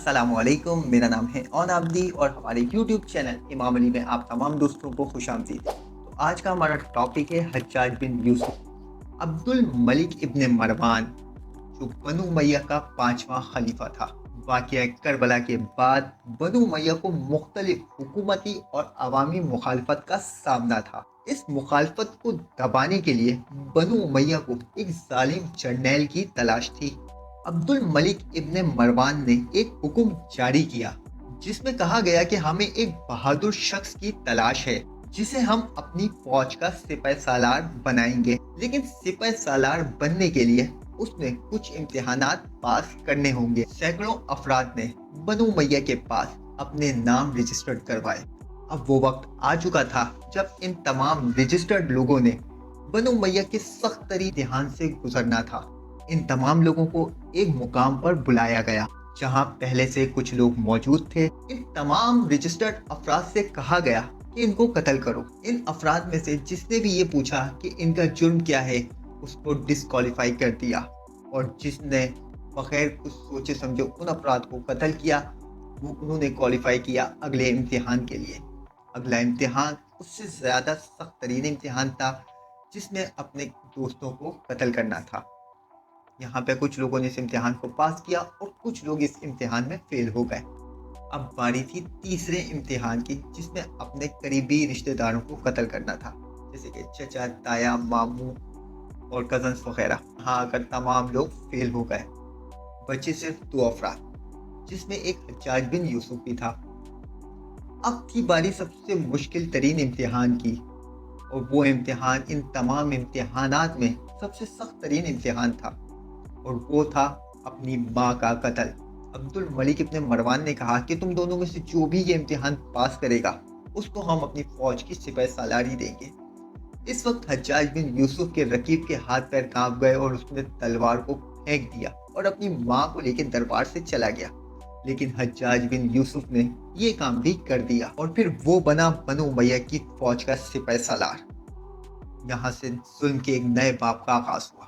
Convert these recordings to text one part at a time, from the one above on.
अस्सलाम वालेकुम, मेरा नाम है ऑन आब्दी और हमारे यूट्यूब चैनल इमाम अली में आप तमाम दोस्तों को खुशामदीद। तो आज का हमारा टॉपिक है हज्जाज बिन यूसुफ। अब्दुल मलिक इब्न मरवान जो बनु उमय्या का 5वां खलीफा था। वाक़या करबला के बाद बनु उमय्या को मुख्तलिफ हुकूमती और अवामी मुखालफत का सामना था। इस मुखालफत को दबाने के लिए बनु उमय्या को एक जालिम जर्नैल की तलाश थी। अब्दुल मलिक इब्न मरवान ने एक हुक्म जारी किया जिसमें कहा गया कि हमें एक बहादुर शख्स की तलाश है जिसे हम अपनी फौज का सिपाही सालार बनाएंगे। लेकिन सिपाही सालार बनने के लिए उसने कुछ इम्तिहानात पास करने होंगे। सैकड़ों अफराद ने बनु उमय्या के पास अपने नाम रजिस्टर्ड करवाए। अब वो वक्त आ चुका था जब इन तमाम रजिस्टर्ड लोगों ने बनु उमय्या के सख्त तरीन इम्तिहान से गुजरना था। इन तमाम लोगों को एक मुकाम पर बुलाया गया जहां पहले से कुछ लोग मौजूद थे। इन तमाम रजिस्टर्ड अफराद से कहा गया कि इनको कत्ल करो। इन अफराद में से जिसने भी ये पूछा कि इनका जुर्म क्या है उसको डिस्क्वालीफाई कर दिया, और जिसने बगैर कुछ सोचे समझे उन अफराद को कत्ल किया वो उन्होंने क्वालिफाई किया अगले इम्तिहान के लिए। अगला इम्तिहान उससे ज़्यादा सख्त तरीन इम्तिहान था जिसमें अपने दोस्तों को कत्ल करना था। यहाँ पे कुछ लोगों ने इस इम्तिहान को पास किया और कुछ लोग इस इम्तिहान में फेल हो गए। अब बारी थी तीसरे इम्तिहान की जिसमें अपने करीबी रिश्तेदारों को कत्ल करना था, जैसे कि चचा, ताया, मामू और कजन्स वगैरह। हाँ, अगर तमाम लोग फेल हो गए बचे सिर्फ 2 अफराद जिसमें एक हज्जाज बिन यूसुफ भी था। अब थी बारी सबसे मुश्किल तरीन इम्तिहान की, और वो इम्तिहान इन तमाम इम्तिहानात में सबसे सख्त तरीन इम्तिहान था, और वो था अपनी माँ का कत्ल। अब्दुल मलिक इब्न मरवान ने कहा कि तुम दोनों में से जो भी ये इम्तिहान पास करेगा उसको हम अपनी फौज की सिपाही सालारी देंगे। इस वक्त हज्जाज बिन यूसुफ के रकीब के हाथ पैर कांप गए और उसने तलवार को फेंक दिया और अपनी माँ को लेकर दरबार से चला गया। लेकिन हज्जाज बिन यूसुफ ने ये काम भी कर दिया और फिर वो बना बनु उमय्या की फौज का सिपाही सालार। यहाँ से जुल्म के एक नए बाब का आगाज हुआ।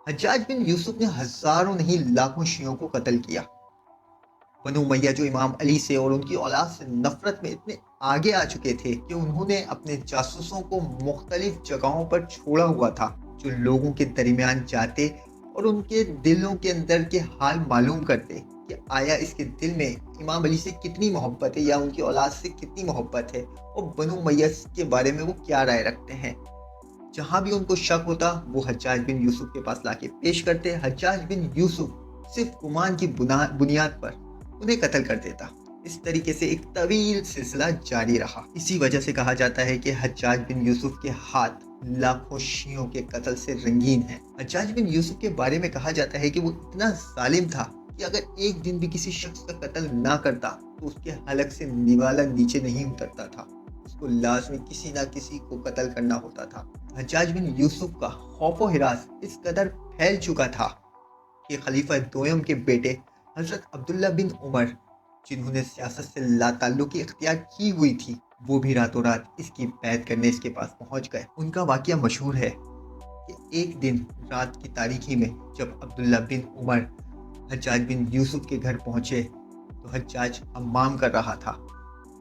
हज्जाज बिन यूसुफ ने हजारों नहीं लाखों शियों को कत्ल किया। बनु उमय्या जो इमाम अली से और उनकी औलाद से नफरत में इतने आगे आ चुके थे कि उन्होंने अपने जासूसों को मुख्तलिफ जगहों पर छोड़ा हुआ था जो लोगों के दरमियान जाते और उनके दिलों के अंदर के हाल मालूम करते कि आया इसके दिल में इमाम अली से कितनी मोहब्बत है या उनकी औलाद से कितनी मोहब्बत है और बनु उमय्या के बारे में वो क्या राय रखते हैं। जहां भी उनको शक होता वो हज्जाज बिन यूसुफ के पास लाके पेश करते। हज्जाज बिन यूसुफ सिर्फ गुमान की बुनियाद पर उन्हें कत्ल कर देता। इस तरीके से एक तवील सिलसिला जारी रहा। इसी वजह से कहा जाता है कि हज्जाज बिन यूसुफ के हाथ लाखों शियों के कत्ल से रंगीन है। हज्जाज बिन यूसुफ के बारे में कहा जाता है कि वो इतना जालिम था कि अगर एक दिन भी किसी शख्स का कत्ल ना करता तो उसके हलक से निवाला नीचे नहीं उतरता था, उसको लाजमी किसी ना किसी को कत्ल करना होता था। हज्जाज बिन यूसुफ का खौफो हिरास इस कदर फैल चुका था कि खलीफा दोयम के बेटे हजरत अब्दुल्ला बिन उमर, जिन्होंने सियासत से लाताल्लुकी इख्तियार की हुई थी, वो भी रातों रात इसकी बैत करने इसके पास पहुंच गए। उनका वाकया मशहूर है कि एक दिन रात की तारीकी में जब अब्दुल्ला बिन उमर हज्जाज बिन यूसुफ के घर पहुंचे तो हज्जाज हम्माम कर रहा था।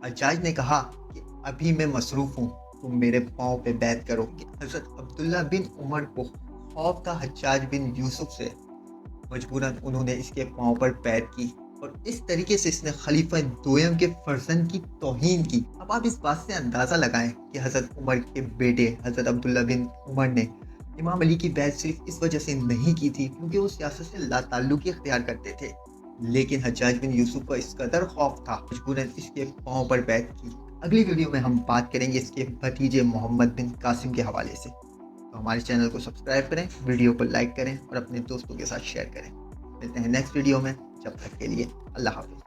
हज्जाज ने कहा कि अभी मैं मसरूफ हूँ, तुम मेरे पाँव पे बैत करो। हजरत अब्दुल्ला बिन उमर को खौफ था हज्जाज बिन यूसुफ से, मजबूरन उन्होंने इसके पाँव पर बैत की और इस तरीके से इसने खलीफा दोयम के फर्जंद की तौहीन की। अब आप इस बात से अंदाज़ा लगाएं कि हजरत उमर के बेटे हजरत अब्दुल्ला बिन उमर ने इमाम अली की बैत सिर्फ इस वजह से नहीं की थी क्योंकि वो सियासत से लाताल्लुकी इख्तियार करते थे, लेकिन हज्जाज बिन यूसुफ का इस कदर खौफ था मजबूरन इसके पाँव पर बैत की। अगली वीडियो में हम बात करेंगे इसके भतीजे मोहम्मद बिन कासिम के हवाले से। तो हमारे चैनल को सब्सक्राइब करें, वीडियो को लाइक करें और अपने दोस्तों के साथ शेयर करें। मिलते हैं नेक्स्ट वीडियो में, जब तक के लिए अल्लाह हाफिज़।